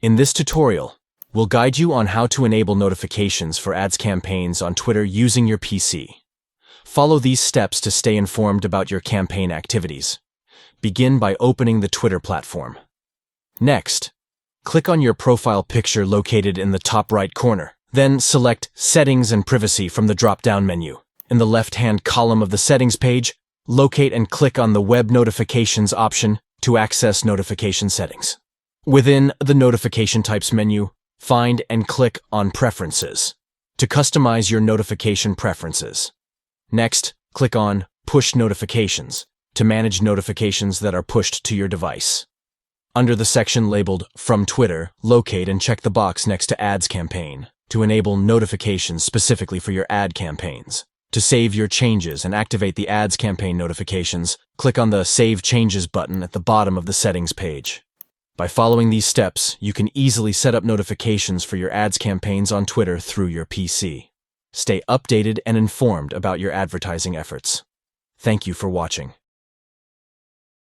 In this tutorial, we'll guide you on how to enable notifications for ads campaigns on Twitter using your PC. Follow these steps to stay informed about your campaign activities. Begin by opening the Twitter platform. Next, click on your profile picture located in the top right corner. Then select Settings and Privacy from the drop-down menu. In the left-hand column of the Settings page, locate and click on the Web Notifications option to access notification settings. Within the Notification Types menu, find and click on Preferences to customize your notification preferences. Next, click on Push Notifications to manage notifications that are pushed to your device. Under the section labeled From Twitter, locate and check the box next to Ads Campaign to enable notifications specifically for your ad campaigns. To save your changes and activate the ads campaign notifications, click on the Save Changes button at the bottom of the settings page. By following these steps, you can easily set up notifications for your ads campaigns on Twitter through your PC. Stay updated and informed about your advertising efforts. Thank you for watching.